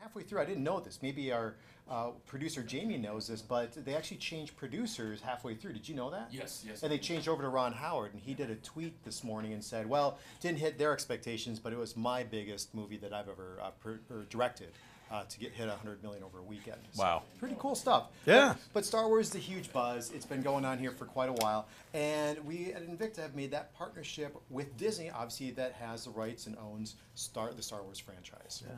halfway through, I didn't know this. Maybe our producer Jamie knows this, but they actually changed producers halfway through. Did you know that? Yes, yes. And they changed over to Ron Howard, and he did a tweet this morning and said, well, didn't hit their expectations, but it was my biggest movie that I've ever directed. To hit 100 million over a weekend. So wow. Pretty cool stuff. Yeah. But Star Wars is a huge buzz. It's been going on here for quite a while. And we at Invicta have made that partnership with Disney, obviously, that has the rights and owns the Star Wars franchise. Yeah.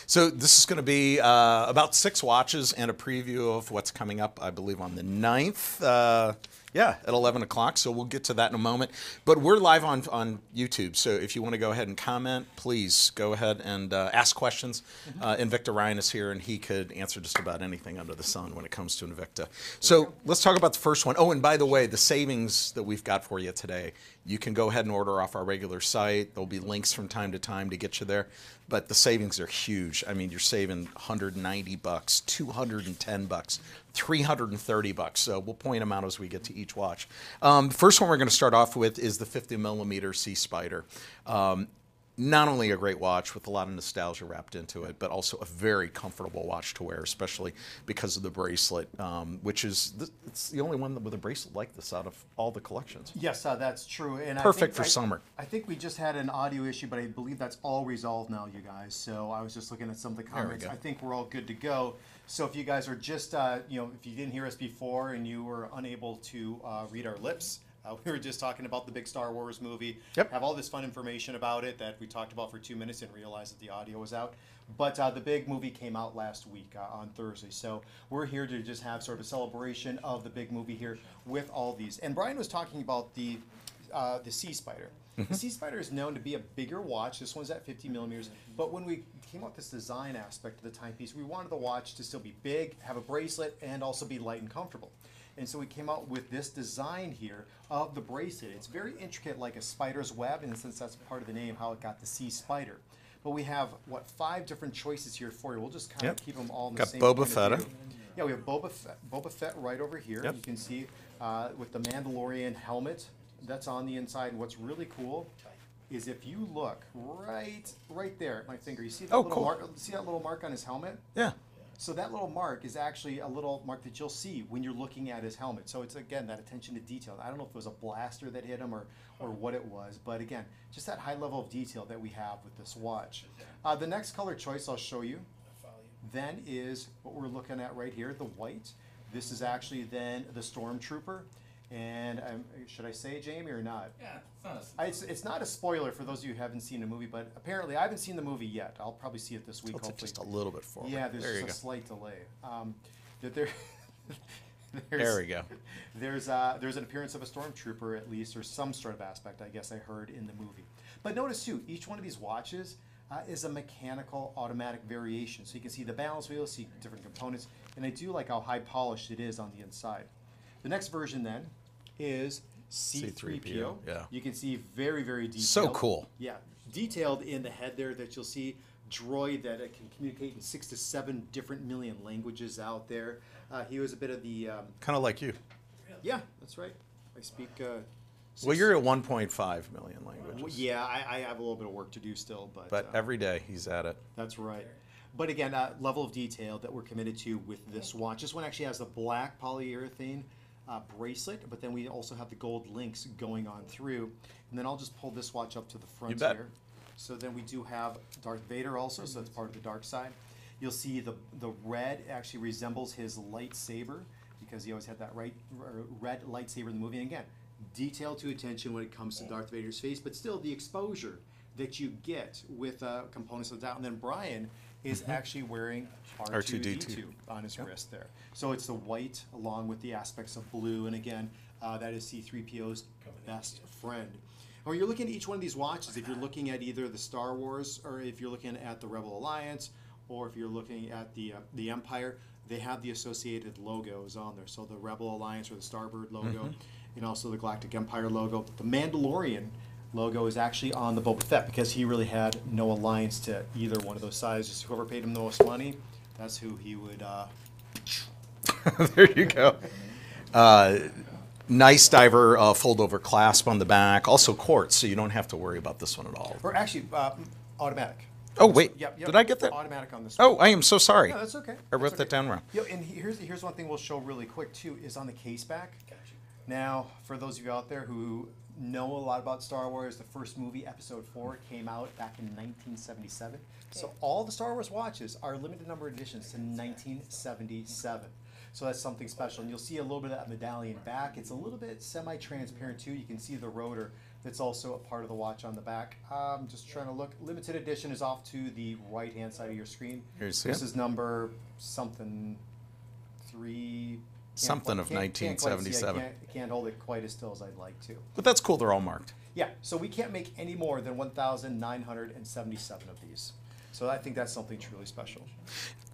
So this is going to be about 6 watches and a preview of what's coming up, I believe, on the 9th. Yeah, at 11 o'clock, so we'll get to that in a moment. But we're live on YouTube, so if you want to go ahead and comment, please go ahead and ask questions. Invicta Ryan is here, and he could answer just about anything under the sun when it comes to Invicta. So let's talk about the first one. Oh, and by the way, the savings that we've got for you today, you can go ahead and order off our regular site. There'll be links from time to time to get you there. But the savings are huge. I mean, you're saving $190, $210, $330. So we'll point them out as we get to each watch. First one we're going to start off with is the 50 millimeter Sea Spider. Not only a great watch with a lot of nostalgia wrapped into it, but also a very comfortable watch to wear, especially because of the bracelet, which is it's the only one with a bracelet like this out of all the collections. Yes, that's true. And perfect for summer. I think we just had an audio issue, but I believe that's all resolved now, you guys. So I was just looking at some of the comments. I think we're all good to go. So if you guys are just, if you didn't hear us before and you were unable to read our lips, we were just talking about the big Star Wars movie. Yep. Have all this fun information about it that we talked about for 2 minutes and realized that the audio was out. But the big movie came out last week on Thursday. So we're here to just have sort of a celebration of the big movie here with all these. And Brian was talking about the Sea Spider. The Sea Spider is known to be a bigger watch. This one's at 50 millimeters. But when we came up with this design aspect of the timepiece, we wanted the watch to still be big, have a bracelet, and also be light and comfortable. And so we came out with this design here of the bracelet. It's very intricate, like a spider's web, and since that's part of the name, how it got the Sea Spider. But we have, 5 different choices here for you. We'll just kind of keep them all in the same Boba Fett. Yeah, we have Boba Fett right over here. Yep. You can see with the Mandalorian helmet that's on the inside. And what's really cool is if you look right there at my finger, you see that see that little mark on his helmet? Yeah. So that little mark is actually a little mark that you'll see when you're looking at his helmet. So it's, again, that attention to detail. I don't know if it was a blaster that hit him or what it was, but again, just that high level of detail that we have with this watch. The next color choice I'll show you then is what we're looking at right here, the white. This is actually then the Stormtrooper. And should I say it, Jamie, or not? Yeah, it's not a spoiler for those of you who haven't seen the movie, but apparently I haven't seen the movie yet. I'll probably see it this week, hopefully. Just a little bit forward. Yeah, there's there just a slight delay. There we go. There's an appearance of a Stormtrooper, at least, or some sort of aspect, I guess I heard in the movie. But notice, too, each one of these watches is a mechanical automatic variation. So you can see the balance wheel, see different components, and I do like how high polished it is on the inside. The next version then is C3PO. Yeah. You can see very, very detailed. So cool. Yeah, detailed in the head there that you'll see. Droid that it can communicate in 6 to 7 different million languages out there. He was a bit of the... kind of like you. Yeah, that's right. I speak... well, you're at 1.5 million languages. Yeah, I have a little bit of work to do still. But every day he's at it. That's right. But again, level of detail that we're committed to with this watch. This one actually has the black polyurethane bracelet, but then we also have the gold links going on through. And then I'll just pull this watch up to the front here. So then we do have Darth Vader also, so that's part of the dark side. You'll see the red actually resembles his lightsaber because he always had that red lightsaber in the movie. And again, detail to attention when it comes to Darth Vader's face, but still the exposure that you get with components of that. And then Brian is actually wearing R2-D2 on his wrist there. So it's the white along with the aspects of blue, and again, that is C-3PO's best friend. When you're looking at each one of these watches, if you're looking at either the Star Wars, or if you're looking at the Rebel Alliance, or if you're looking at the Empire, they have the associated logos on there. So the Rebel Alliance or the Starbird logo, and also the Galactic Empire logo. The Mandalorian logo is actually on the Boba Fett because he really had no alliance to either one of those sides. Just whoever paid him the most money, that's who he would... There you go. Nice diver fold-over clasp on the back. Also quartz, so you don't have to worry about this one at all. Or actually, automatic. Oh, wait. Yep. Did I get that? Automatic on this. Oh, I am so sorry. No, that's okay. I wrote that down wrong. Yeah, and here's one thing we'll show really quick too is on the case back. Now, for those of you out there who know a lot about Star Wars, the first movie, Episode 4, came out back in 1977. So all the Star Wars watches are limited number editions to 1977. So that's something special. And you'll see a little bit of that medallion back. It's a little bit semi-transparent too. You can see the rotor that's also a part of the watch on the back. I'm just trying to look. Limited edition is off to the right-hand side of your screen. Here's This is number something 3... Something of 1977. Can't hold it quite as still as I'd like to. But that's cool. They're all marked. Yeah, so we can't make any more than 1,977 of these. So I think that's something truly special.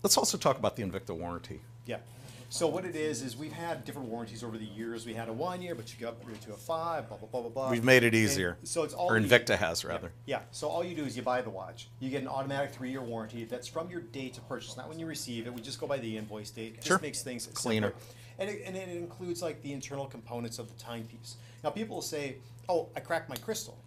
Let's also talk about the Invicta warranty. Yeah. So what it is we've had different warranties over the years. We had a 1 year, but you got upgrade to a 5, blah, blah, blah, blah, blah. We've made it easier. And so it's all or Invicta has, rather. Yeah. So all you do is you buy the watch. You get an automatic 3-year warranty. That's from your date to purchase, not when you receive it. We just go by the invoice date. It just makes things cleaner. simpler. And it includes like the internal components of the timepiece. Now people will say, oh, I cracked my crystal.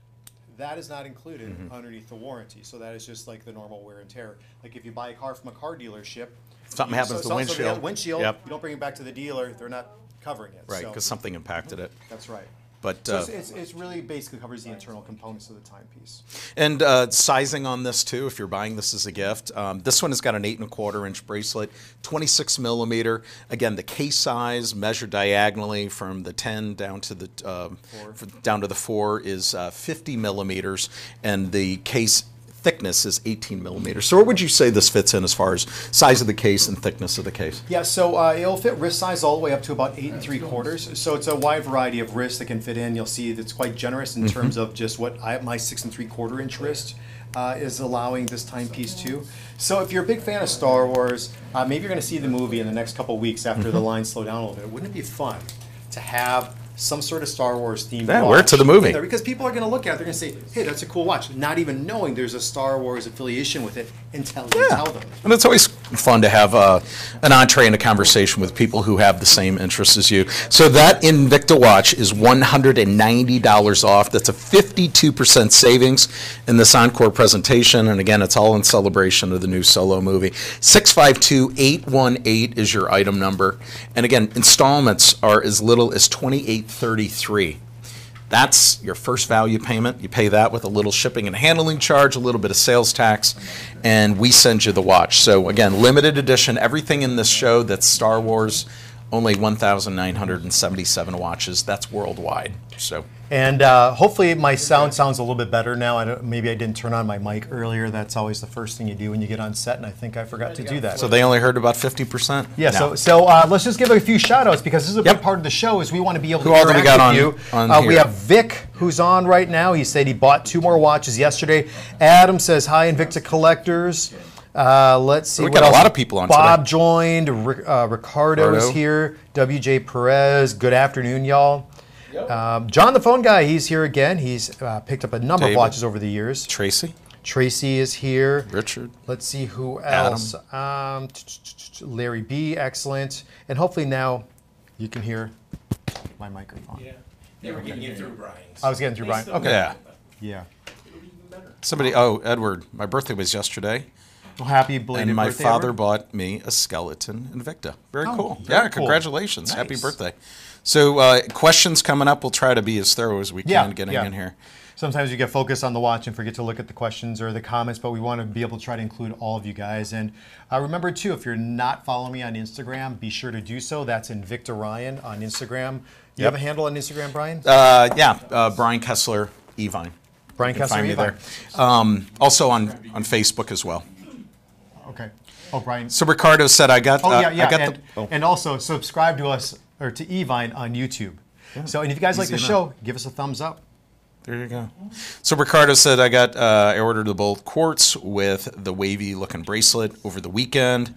That is not included underneath the warranty. So that is just like the normal wear and tear. Like if you buy a car from a car dealership, Something happens to the windshield. You don't bring it back to the dealer, they're not covering it. Right, because something impacted it. That's right. But so it's really basically covers the internal components of the timepiece. And sizing on this too, if you're buying this as a gift, this one has got an 8¼ inch bracelet, 26 millimeter. Again, the case size measured diagonally from the 10 down to the 4 is 50 millimeters, and the case thickness is 18 millimeters. So where would you say this fits in as far as size of the case and thickness of the case? Yeah, so it'll fit wrist size all the way up to about 8 3/4. So it's a wide variety of wrists that can fit in. You'll see that's quite generous in terms of just what my 6 3/4 inch wrist is allowing this timepiece to. So if you're a big fan of Star Wars, maybe you're going to see the movie in the next couple of weeks after the lines slow down a little bit. Wouldn't it be fun to have some sort of Star Wars themed watch? Wear it to the movie. Because people are going to look at it, they're going to say, hey, that's a cool watch, not even knowing there's a Star Wars affiliation with it until you tell them. And it's always fun to have an entree and a conversation with people who have the same interests as you. So that Invicta watch is $190 off. That's a 52% savings in this Encore presentation. And again, it's all in celebration of the new Solo movie. 652-818 is your item number. And again, installments are as little as $28.33. That's your first value payment. You pay that with a little shipping and handling charge, a little bit of sales tax, and we send you the watch. So again, limited edition, everything in this show that's Star Wars, only 1,977 watches. That's worldwide. So. And hopefully my sound sounds a little bit better now. Maybe I didn't turn on my mic earlier. That's always the first thing you do when you get on set, and I think I forgot to do that. So they only heard about 50%? Yeah, no. so let's just give a few shout-outs, because this is a big part of the show is we want to be able to interact with you. On we have Vic, who's on right now. He said he bought 2 more watches yesterday. Adam says, hi, Invicta collectors. Let's see. We got a lot of people on Bob today. joined. Ricardo's here. WJ Perez. Good afternoon, y'all. John the phone guy, he's here again. He's picked up a number of watches over the years. Tracy is here. Richard. Let's see who else. Larry B, excellent. And hopefully now you can hear my microphone. Yeah. They were getting you through Brian. I was getting through Brian. Okay. Yeah. Yeah. Somebody, Edward, my birthday was yesterday. Well, happy belated and my birthday, father Edward. bought me a skeleton Invicta. Very cool. Very Yeah, cool. congratulations. Nice. Happy birthday. So questions coming up. We'll try to be as thorough as we can getting in here. Sometimes you get focused on the watch and forget to look at the questions or the comments, but we want to be able to try to include all of you guys. And remember, too, if you're not following me on Instagram, be sure to do so. That's Invicta Ryan on Instagram. You have a handle on Instagram, Brian? Brian Kessler, Evine. Brian Kessler, find me Evine. there. Also on Facebook as well. Okay. Oh, Brian. So Ricardo said, I got. And also subscribe to us or to Evine on YouTube. Yeah. So, and if you guys like the show, give us a thumbs up. There you go. So Ricardo said, I ordered the both quartz with the wavy looking bracelet over the weekend.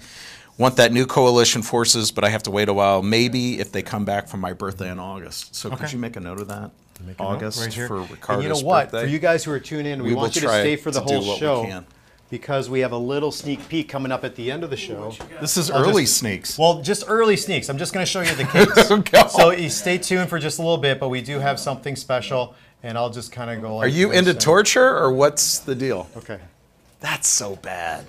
Want that new coalition forces, but I have to wait a while. Maybe if they come back from my birthday in August. So could you make a note of that? August right here. for Ricardo's and you know what? birthday. For you guys who are tuning in, we want you to stay for the whole show, because we have a little sneak peek coming up at the end of the show. This is early sneaks. Well, just early sneaks. I'm just going to show you the case. So you stay tuned for just a little bit, but we do have something special, and I'll just kind of go like Are you into torture, or what's the deal? Okay. That's so bad.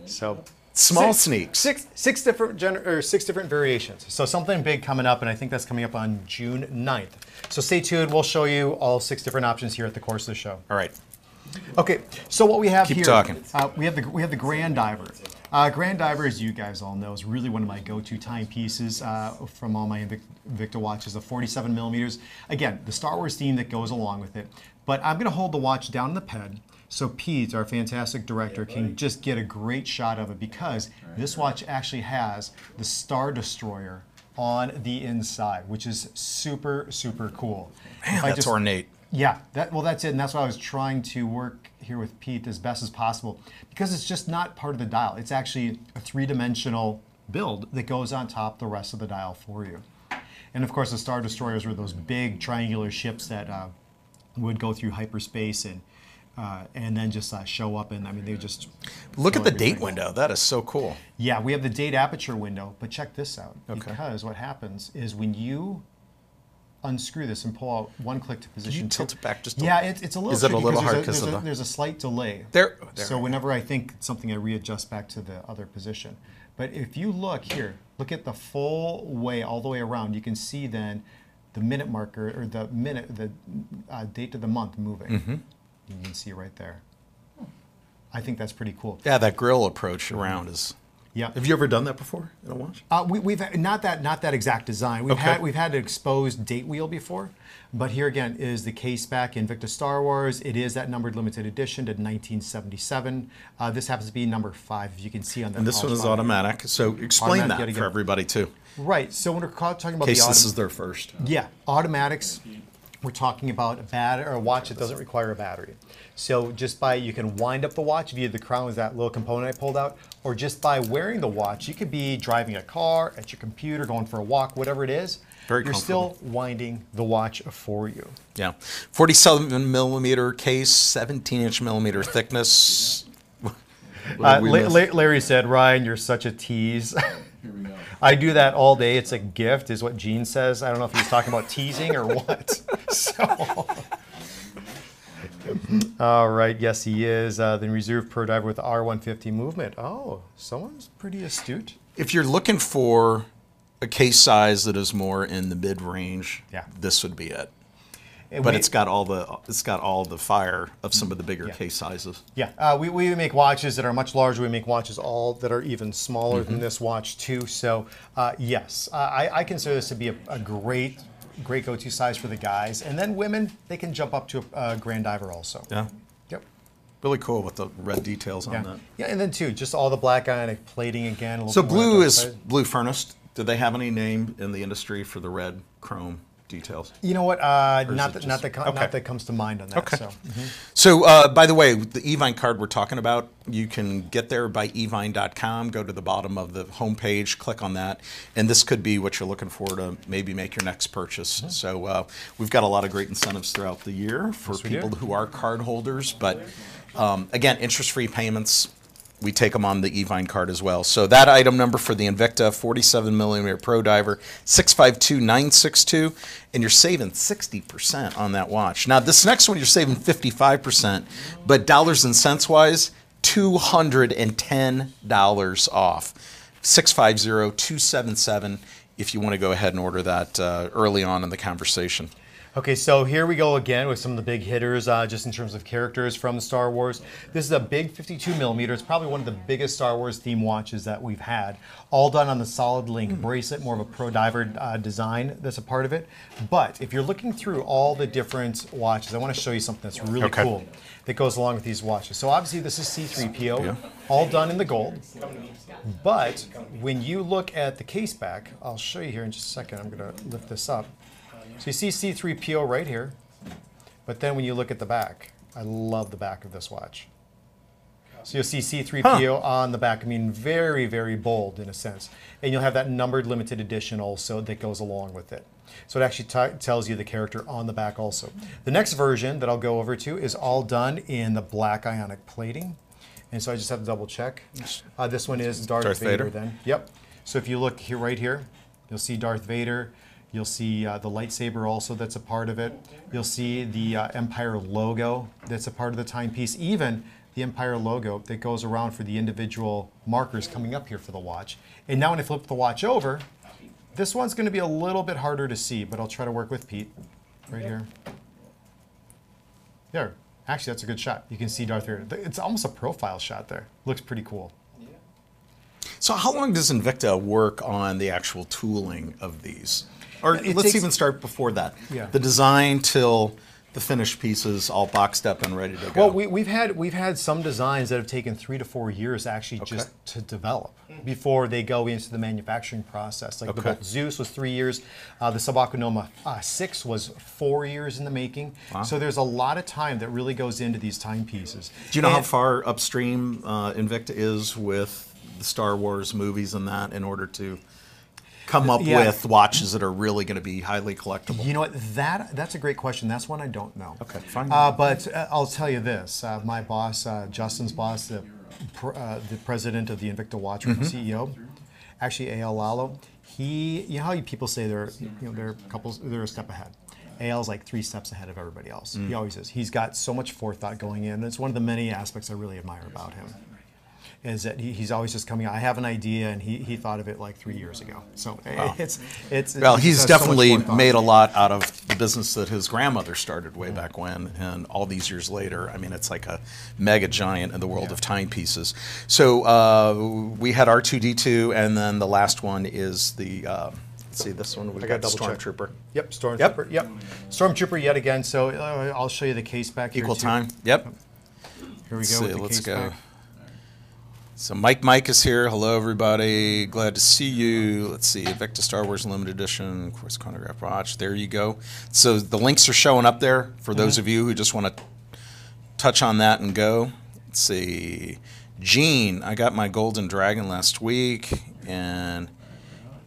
So Small sneaks. Six different variations. So something big coming up, and I think that's coming up on June 9th. So stay tuned. We'll show you all 6 different options here at the course of the show. All right. Okay. So what we have Keep here, talking. we have the Grand Diver. Grand Diver, as you guys all know, is really one of my go-to timepieces from all my Invicta watches, of 47 millimeters. Again, the Star Wars theme that goes along with it. But I'm going to hold the watch down in the ped, so Pete, our fantastic director, can just get a great shot of it, because this watch actually has the Star Destroyer on the inside, which is super, super cool. Man, that's ornate. Yeah, that's it, and that's why I was trying to work here with Pete as best as possible, because it's just not part of the dial. It's actually a 3-dimensional build that goes on top the rest of the dial for you. And of course, the Star Destroyers were those big triangular ships that would go through hyperspace and then just show up, and I mean, they just look at the date window. That is so cool. Yeah, we have the date aperture window, but check this out. Okay. Because what happens is when you unscrew this and pull out one click to position. Can you tilt it back just a little? Yeah, it's a little. Is it a little hard because there's a slight delay there? So whenever I think something, I readjust back to the other position. But if you look here, look at the full way all the way around. You can see then the minute marker, or the date of the month moving. Mm-hmm. You can see right there. I think that's pretty cool. Yeah, that grill approach around is. Yeah. Have you ever done that before in a watch? We've not that exact design. We've had an exposed date wheel before, but here again is the case back Invicta Star Wars. It is that numbered limited edition to 1977. This happens to be number 5, if you can see on the. And this one is automatic. So explain that for everybody too. Right. So when we're talking about this is their first. Yeah, automatics. We're talking about a watch that doesn't require a battery. So just by, you can wind up the watch via the crown with that little component I pulled out, or just by wearing the watch, you could be driving a car, at your computer, going for a walk, whatever it is. You're still winding the watch for you. Yeah, 47 millimeter case, 17-inch millimeter thickness. Larry said, "Ryan, you're such a tease." Here we go. I do that all day. It's a gift, is what Gene says. I don't know if he's talking about teasing or what. So. All right, yes, he is. The Reserve Pro Diver with the R150 movement. Oh, someone's pretty astute. If you're looking for a case size that is more in the mid-range, this would be it. But it's got all the fire of some of the bigger case sizes. Yeah, we make watches that are much larger. We make watches that are even smaller than this watch too. So yes, I consider this to be a great go-to size for the guys. And then women, they can jump up to a Grand Diver also. Yeah. Yep. Really cool with the red details on that. Yeah, and then too, just all the black ionic plating again. So blue is blue furnace. Do they have any name in the industry for the red chrome details? You know what? Not that comes to mind on that. Okay. So, by the way, the Evine card we're talking about, you can get there by evine.com. Go to the bottom of the homepage, click on that, and this could be what you're looking for to maybe make your next purchase. So, we've got a lot of great incentives throughout the year for people who are card holders. But again, interest-free payments. We take them on the Evine card as well. So that item number for the Invicta 47 millimeter Pro Diver, 652,962, and you're saving 60% on that watch. Now this next one you're saving 55%, but dollars and cents wise, $210 off. 650-277 if you want to go ahead and order that early on in the conversation. Okay, so here we go again with some of the big hitters, just in terms of characters from Star Wars. This is a big 52 millimeter. It's probably one of the biggest Star Wars themed watches that we've had. All done on the solid link bracelet, more of a Pro Diver design that's a part of it. But if you're looking through all the different watches, I want to show you something that's really cool that goes along with these watches. So obviously this is C3PO, all done in the gold. But when you look at the case back, I'll show you here in just a second. I'm going to lift this up. So you see C3PO right here, but then when you look at the back, I love the back of this watch. So you'll see C3PO on the back. I mean, very, very bold in a sense. And you'll have that numbered limited edition also that goes along with it. So it actually tells you the character on the back also. The next version that I'll go over to is all done in the black ionic plating. And so I just have to double check. This one is Darth Vader then. Yep. So if you look here, right here, you'll see Darth Vader. You'll see the lightsaber also that's a part of it. You'll see the Empire logo that's a part of the timepiece. Even the Empire logo that goes around for the individual markers coming up here for the watch. And now when I flip the watch over, this one's going to be a little bit harder to see, but I'll try to work with Pete right here. There. Actually, that's a good shot. You can see Darth Vader. It's almost a profile shot there. Looks pretty cool. So how long does Invicta work on the actual tooling of these? Or let's takes, even start before that. Yeah. The design till the finished pieces all boxed up and ready to go. Well, we've had some designs that have taken 3 to 4 years actually just to develop before they go into the manufacturing process. Like the Bolt Zeus was 3 years, the Subaquanoma 6 was 4 years in the making. Wow. So there's a lot of time that really goes into these timepieces. Do you know how far upstream Invicta is with the Star Wars movies and that in order to come up with watches that are really going to be highly collectible? You know what? That's a great question. That's one I don't know. Okay, fine. But I'll tell you this: my boss, Justin's boss, the president of the Invicta Watch, or the CEO, actually A.L. Lalo. You know how people say they're a step ahead. AL's like 3 steps ahead of everybody else. He always is. He's got so much forethought going in. It's one of the many aspects I really admire about him. Is that he's always just coming out. I have an idea, and he thought of it like 3 years ago. So well, he's definitely so made a lot out of the business that his grandmother started way back when, and all these years later, I mean, it's like a mega giant in the world of timepieces. So we had R2D2, and then the last one is the. Let's see, this one we've got Stormtrooper. Yep, Stormtrooper. Yep, Stormtrooper yet again. So I'll show you the case back here. Equal too. time. Yep. Here we go. Let's go. So Mike is here. Hello, everybody. Glad to see you. Let's see, Invicta Star Wars Limited Edition, of course, chronograph watch. There you go. So the links are showing up there for those of you who just want to touch on that and go. Let's see. Gene, I got my Golden Dragon last week, and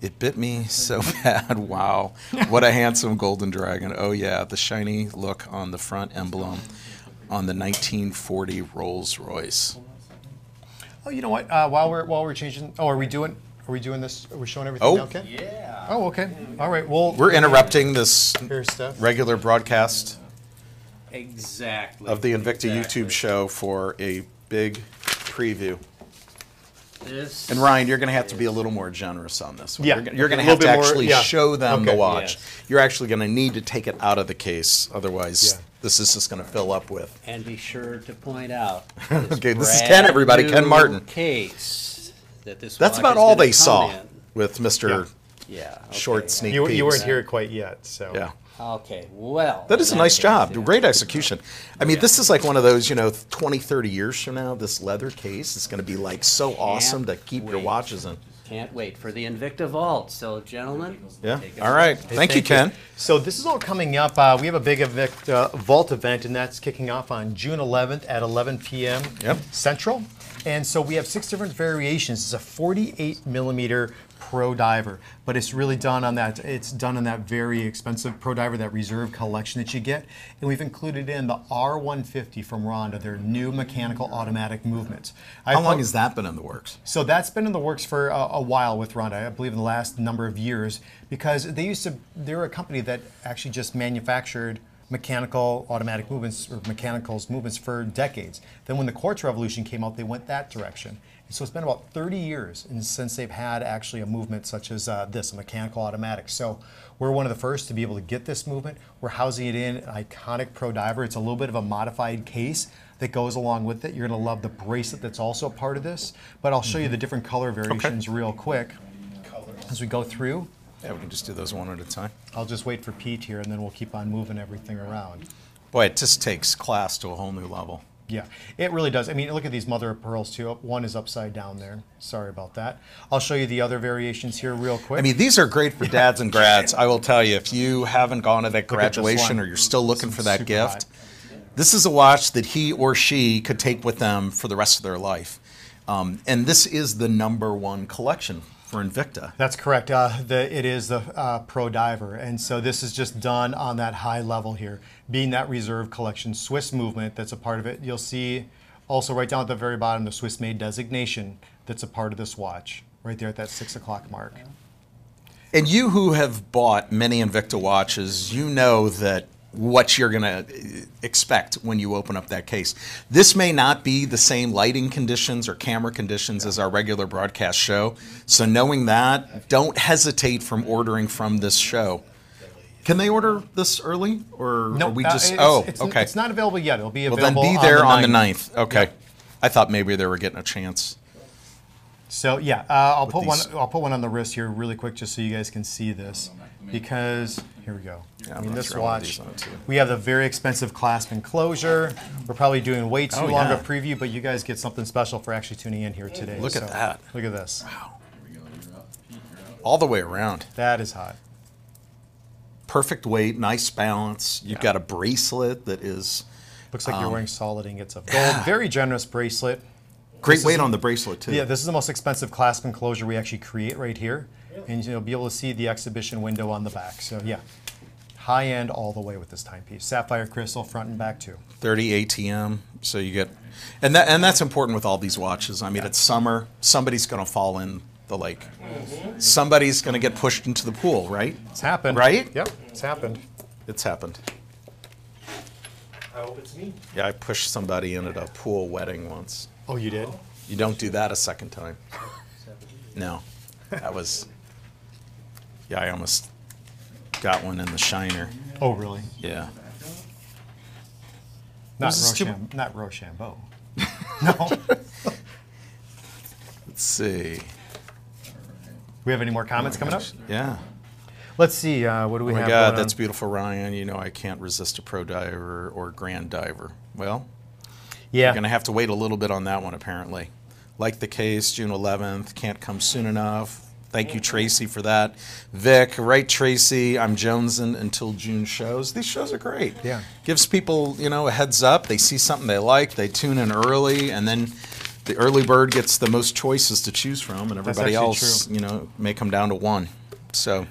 it bit me so bad. Wow. What a handsome Golden Dragon. Oh, yeah, the shiny look on the front emblem on the 1940 Rolls Royce. Oh, you know what? While we're changing, are we doing this? Are we showing everything now, Ken? Yeah. Oh, okay. All right. Well, We're interrupting this here's stuff. regular broadcast Exactly. of the Invicta YouTube show for a big preview. This And Ryan, you're going to have to be a little more generous on this one. Yeah. You're going to A have little to bit more, actually yeah. show them the Okay. watch. Yes. You're actually going to need to take it out of the case, otherwise Yeah. this is just going to fill up with. And be sure to point out. Okay, this is Ken, everybody, Ken brand Martin. new Case that this That's watch about is all gonna they come saw in. with Mr. Yeah. Okay. Short sneak You peeks. weren't here quite yet, so Yeah. Okay. Well. That is a in nice case, job. yeah. Great execution. I mean, this is like one of those, 20, 30 years from now, this leather case is going to be like so awesome to keep your wait. watches in. Can't wait for the Invicta Vault. So, gentlemen. Yeah. take it All away. right. Thank you, Ken. So this is all coming up. We have a big Invicta Vault event, and that's kicking off on June 11th at 11 p.m. Yep. Central. And so we have 6 different variations. It's a 48 millimeter Pro Diver, but it's really done on that. It's done on that very expensive Pro Diver, that reserve collection that you get. And we've included in the R150 from Ronda, their new mechanical automatic movements. How long has that been in the works? So that's been in the works for a while with Ronda, I believe in the last number of years, because they're a company that actually just manufactured mechanical automatic movements or mechanicals movements for decades. Then when the quartz revolution came out, they went that direction. And so it's been about 30 years since they've had actually a movement such as this, a mechanical automatic. So we're one of the first to be able to get this movement. We're housing it in an iconic Pro Diver. It's a little bit of a modified case that goes along with it. You're going to love the bracelet that's also a part of this. But I'll show you the different color variations real quick as we go through. Yeah, we can just do those one at a time. I'll just wait for Pete here, and then we'll keep on moving everything around. Boy, it just takes class to a whole new level. Yeah, it really does. I mean, look at these mother of pearls too. One is upside down there. Sorry about that. I'll show you the other variations here real quick. I mean, these are great for dads and grads. I will tell you, if you haven't gone to that Look at this graduation one. or you're still looking for that Super gift, hot. this is a watch that he or she could take with them for the rest of their life. And this is the #1 collection for Invicta. That's correct. It is the Pro Diver, and so this is just done on that high level here, being that reserve collection Swiss movement that's a part of it. You'll see also right down at the very bottom the Swiss made designation that's a part of this watch, right there at that 6 o'clock mark. And you who have bought many Invicta watches, you know that what you're going to expect when you open up that case. This may not be the same lighting conditions or camera conditions as our regular broadcast show. So knowing that, don't hesitate from ordering from this show. Can they order this early, or No, are we just? it's, Okay. It's not available yet. It'll be Well, available. then be there on the 9th. 9th. Okay. I thought maybe they were getting a chance. So yeah, I'll put these- one. I'll put one on the wrist here really quick, just so you guys can see this. Because here we go. Yeah, I I'm mean, gonna this throw one of watch. these on, too. We have the very expensive clasp enclosure. We're probably doing way too Oh, long yeah. a preview, but you guys get something special for actually tuning in here today. Look at that. Look at this. All the way around. That is hot. Perfect weight, nice balance. You've got a bracelet that is Looks like you're wearing solid ingots of gold. Very generous bracelet. great This weight is- on the bracelet too. Yeah, this is the most expensive clasp enclosure we actually create right here. And you'll be able to see the exhibition window on the back. So yeah, high end all the way with this timepiece. Sapphire crystal front and back too. 30 ATM, so you get, and that's important with all these watches. I mean, it's summer. Somebody's going to fall in the lake. Somebody's going to get pushed into the pool, right? It's happened. Right? Yep, it's happened. It's happened. I hope it's me. Yeah, I pushed somebody in at a pool wedding once. Oh, you did? You don't do that a second time. No, that was. Yeah, I almost got one in the shiner. Oh, really? Yeah. Not Was this too- Not Rochambeau. No. Let's see. We have any more comments coming up? Yeah. Let's see. What do we Oh my have? God, going that's on? beautiful, Ryan. You know I can't resist a pro diver or grand diver. Well, Yeah. you're going to have to wait a little bit on that one, apparently. Like the case, June 11th, can't come soon enough. Thank you, Tracy, for that. Vic, right, Tracy, I'm jonesing until June shows. These shows are great. Yeah. Gives people, you know, a heads up. They see something they like, they tune in early, and then the early bird gets the most choices to choose from, and everybody actually else, true. you know, may come down to one. So,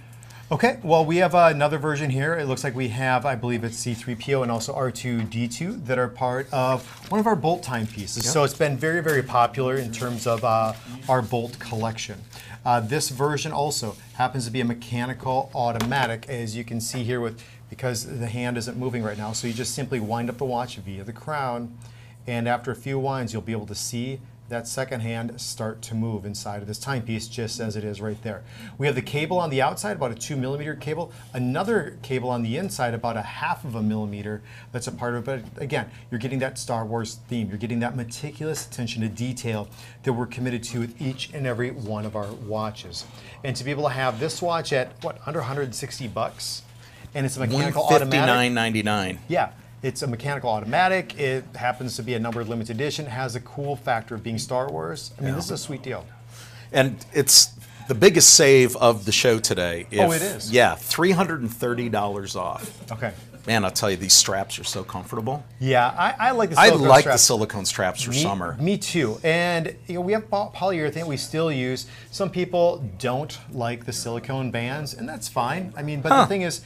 Okay, well, we have another version here. It looks like we have, I believe it's C3PO and also R2D2 that are part of one of our Bolt timepieces. Yep. So it's been very, very popular in terms of our Bolt collection. This version also happens to be a mechanical automatic, as you can see here, with because the hand isn't moving right now. So you just simply wind up the watch via the crown, and after a few winds, you'll be able to see that second hand start to move inside of this timepiece, just as it is right there. We have the cable on the outside, about a 2mm cable, another cable on the inside, about a 1/2 millimeter that's a part of it. But again, you're getting that Star Wars theme. You're getting that meticulous attention to detail that we're committed to with each and every one of our watches. And to be able to have this watch at, what, under 160 bucks? And it's a mechanical automatic. $159.99. Yeah, it's a mechanical automatic. It happens to be a numbered limited edition. It has a cool factor of being Star Wars. I mean, this is a sweet deal. And it's the biggest save of the show today. Oh, it is? Yeah, $330 off. Okay. Man, I'll tell you, these straps are so comfortable. Yeah, I like the I silicone like straps. the silicone straps for summer. Me too. And you know, we have polyurethane we still use. Some people don't like the silicone bands, and that's fine. I mean, but the thing is,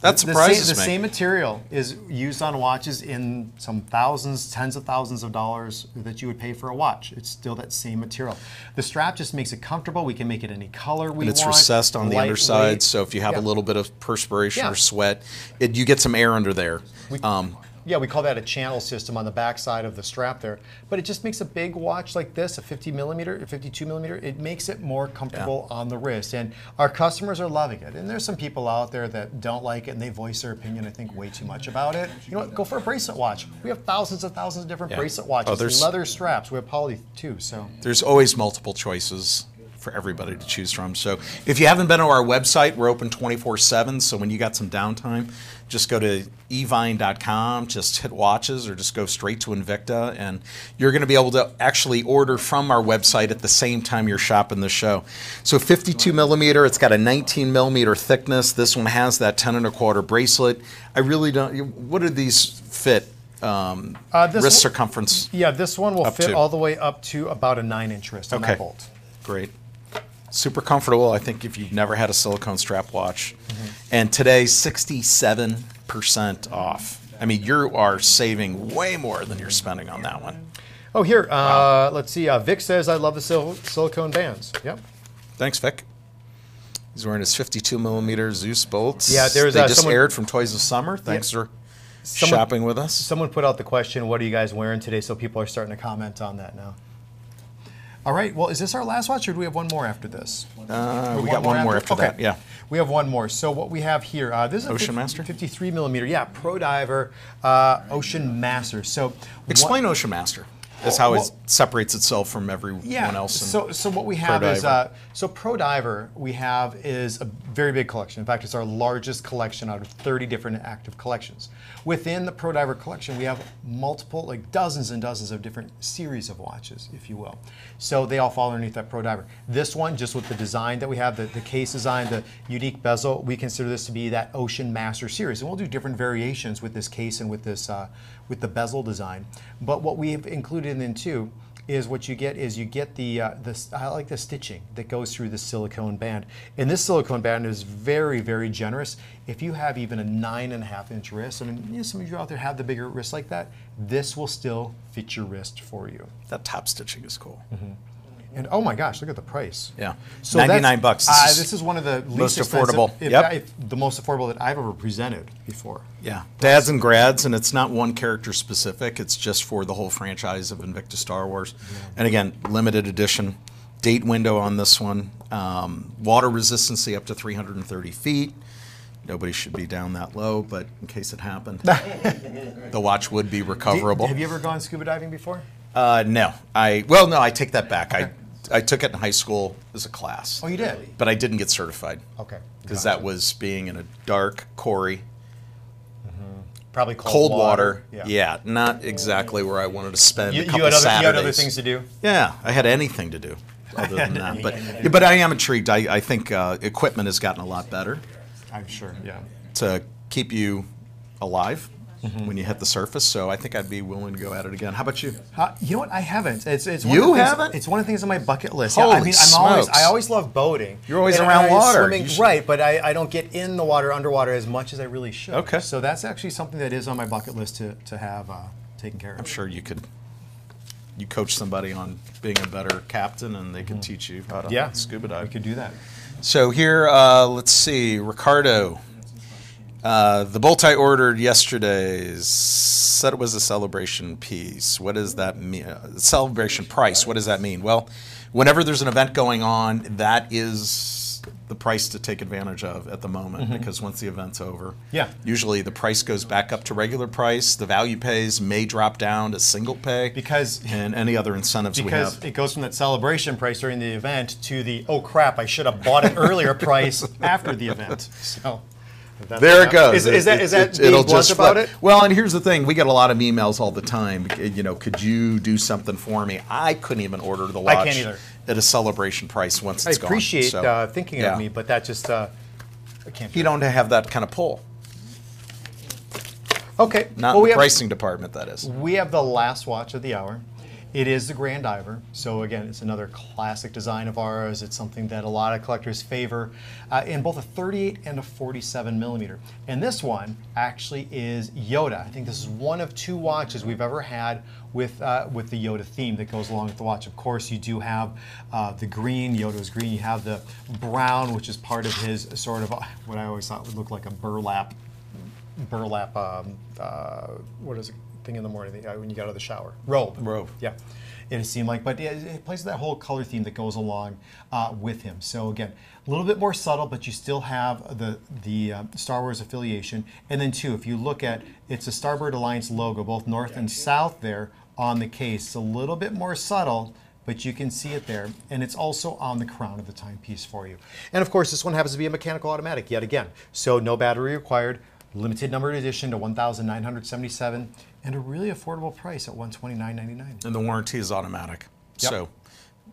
That surprises the me. same material is used on watches in some thousands, tens of thousands of dollars that you would pay for a watch. It's still that same material. The strap just makes it comfortable. We can make it any color we And it's want. recessed on the lightweight. underside, so if you have Yeah. a little bit of perspiration Yeah. or sweat, you get some air under there. Yeah, we call that a channel system on the back side of the strap there. But it just makes a big watch like this, a 50mm, a 52mm, it makes it more comfortable on the wrist. And our customers are loving it. And there's some people out there that don't like it and they voice their opinion, I think, way too much about it. You know what, go for a bracelet watch. We have thousands of different Yeah. bracelet watches, Oh, there's- leather straps. We have poly too, so. There's always multiple choices for everybody to choose from. So if you haven't been to our website, we're open 24/7. So when you got some downtime, just go to evine.com, just hit watches, or just go straight to Invicta, and you're going to be able to actually order from our website at the same time you're shopping the show. So 52mm, it's got a 19mm thickness. This one has that 10 1/4 bracelet. I really don't. What do these fit? This Wrist one- circumference. Yeah, this one will Up fit to. all the way up to about a 9-inch wrist on Okay. that bolt. Great. Super comfortable, I think, if you've never had a silicone strap watch. And today, 67% off. I mean, you are saving way more than you're spending on that one. Oh, here, let's see. Vic says, I love the silicone bands. Yep. Thanks, Vic. He's wearing his 52mm Zeus bolts. Yeah, there's, they just someone- aired from Toys of Summer. Thanks for shopping with us. Someone put out the question, what are you guys wearing today? So people are starting to comment on that now. All right, well, is this our last watch, or do we have one more after this? We got one more after that, yeah. We have one more. So what we have here, this is a Ocean Master? 53 millimeter, yeah, Pro Diver Ocean Master. So Explain Ocean Master. That's how it separates itself from everyone else. So what we have is Pro Diver we have is a very big collection. In fact, it's our largest collection out of 30 different active collections. Within the Pro Diver collection, we have multiple, like dozens and dozens of different series of watches, if you will. So they all fall underneath that Pro Diver. This one, just with the design that we have, the case design, the unique bezel, we consider this to be that Ocean Master series. And we'll do different variations with this case and with this with the bezel design. But what we've included in too is what you get is the I like the stitching that goes through the silicone band. And this silicone band is very, very generous. If you have even a 9.5-inch wrist, I mean, some of you out there have the bigger wrist like that, this will still fit your wrist for you. That top stitching is cool. Mm-hmm. And oh my gosh, look at the price. Yeah, so $99. This is one of the most least affordable. If the most affordable that I've ever presented before. Yeah, dads and grads, and it's not one character specific. It's just for the whole franchise of Invicta Star Wars. Yeah. And again, limited edition. Date window on this one. Water resistancy up to 330 feet. Nobody should be down that low, but in case it happened, the watch would be recoverable. Have you ever gone scuba diving before? No. No, I take that back. Okay. I took it in high school as a class. Oh, you did? But I didn't get certified. Okay. Because that was being in a dark quarry. Probably cold water. Yeah, not exactly where I wanted to spend a couple Saturdays. You had other things to do? Yeah, I had anything to do other than that. But I am intrigued. I think equipment has gotten a lot better. I'm sure, yeah. To keep you alive. When you hit the surface, so I think I'd be willing to go at it again. How about you? You know what? I haven't. It's you haven't? It's one of the things on my bucket list. Holy I mean, smokes. I always love boating. You're always around water. Swimming, right, but I don't get in the water, underwater as much as I really should. Okay. So that's actually something that is on my bucket list to have taken care of. I'm sure you coach somebody on being a better captain, and they can teach you how to scuba dive. We could do that. So here, let's see, Ricardo. The bolt I ordered yesterday said it was a celebration piece. What does that mean? Celebration price, what does that mean? Well, whenever there's an event going on, that is the price to take advantage of at the moment, because once the event's over, usually the price goes back up to regular price. The value pays may drop down to single pay, and any other incentives we have. Because it goes from that celebration price during the event to the, oh crap, I should have bought it earlier price after the event. So. There it goes. Is that being blunt about it? Well, and here's the thing. We get a lot of emails all the time. You know, could you do something for me? I couldn't even order the watch I can't either. At a celebration price once it's gone. I appreciate thinking of me, but that just, I can't do You don't have that kind of pull. Okay. Not in the pricing department, that is. We have the last watch of the hour. It is the Grand Diver. So again, it's another classic design of ours. It's something that a lot of collectors favor in both a 38 and a 47 millimeter. And this one actually is Yoda. I think this is one of two watches we've ever had with the Yoda theme that goes along with the watch. Of course, you do have the green, Yoda's green. You have the brown, which is part of his sort of what I always thought would look like a burlap, what is it? Thing in the morning when you got out of the shower. Robe. Yeah. It seemed like, but it plays that whole color theme that goes along with him. So again, a little bit more subtle, but you still have the Star Wars affiliation. And then too, if you look at, it's a Starboard Alliance logo, both north and south there on the case. It's a little bit more subtle, but you can see it there. And it's also on the crown of the timepiece for you. And of course, this one happens to be a mechanical automatic yet again. So no battery required, limited numbered edition to 1,977. And a really affordable price at $129.99. And the warranty is automatic. Yep. So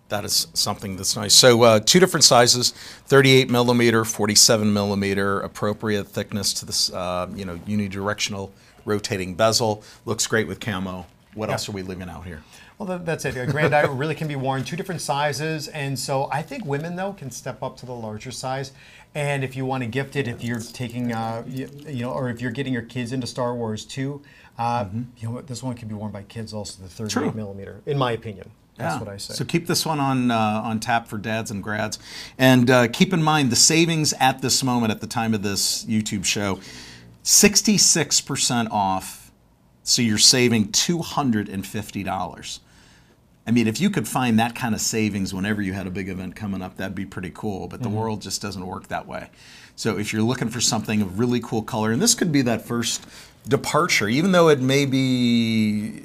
that is something that's nice. So two different sizes, 38 millimeter, 47 millimeter, appropriate thickness to this unidirectional rotating bezel. Looks great with camo. What else are we leaving out here? Well, that's it. A Grand Diver really can be worn two different sizes. And so I think women, though, can step up to the larger size. And if you want to gift it, if you're taking, or if you're getting your kids into Star Wars too, this one can be worn by kids also, the 38 millimeter, in my opinion. That's what I say. So keep this one on tap for dads and grads. And keep in mind the savings at this moment, at the time of this YouTube show, 66% off, so you're saving $250. I mean, if you could find that kind of savings whenever you had a big event coming up, that'd be pretty cool, but the world just doesn't work that way. So if you're looking for something of really cool color, and this could be that first departure, even though it may be,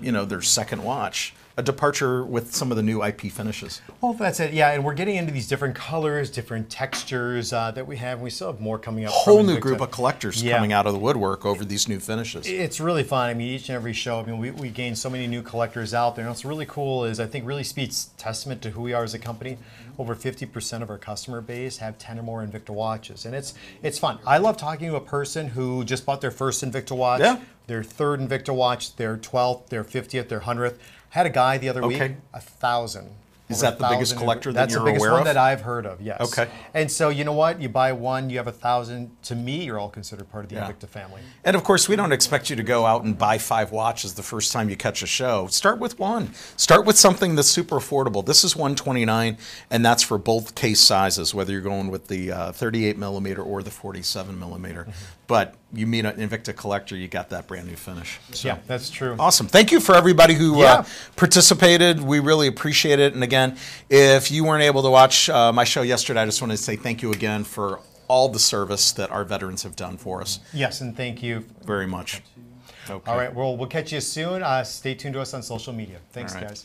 you know, their second watch, a departure with some of the new IP finishes. Well, that's it. Yeah, and we're getting into these different colors, different textures that we have. We still have more coming up. Whole from new Invicta. group of collectors coming out of the woodwork over these new finishes. It's really fun. I mean, each and every show, I mean, we gain so many new collectors out there. And what's really cool is I think really speaks testament to who we are as a company. Over 50% of our customer base have 10 or more Invicta watches. And it's fun. I love talking to a person who just bought their first Invicta watch, their third Invicta watch, their 12th, their 50th, their 100th. Had a guy the other week, 1,000. Is that the biggest collector that you're aware of? That's the biggest one that I've heard of, yes. Okay. And so, you know what? You buy one, you have 1,000. To me, you're all considered part of the Invicta family. And of course, we don't expect you to go out and buy 5 watches the first time you catch a show. Start with one. Start with something that's super affordable. This is $129, and that's for both case sizes, whether you're going with the 38 millimeter or the 47 millimeter. But you meet an Invicta collector, you got that brand new finish. So. Yeah, that's true. Awesome. Thank you for everybody who participated. We really appreciate it. And again, if you weren't able to watch my show yesterday, I just wanted to say thank you again for all the service that our veterans have done for us. Yes, and thank you very much. Okay. All right, we'll catch you soon. Stay tuned to us on social media. Thanks, guys.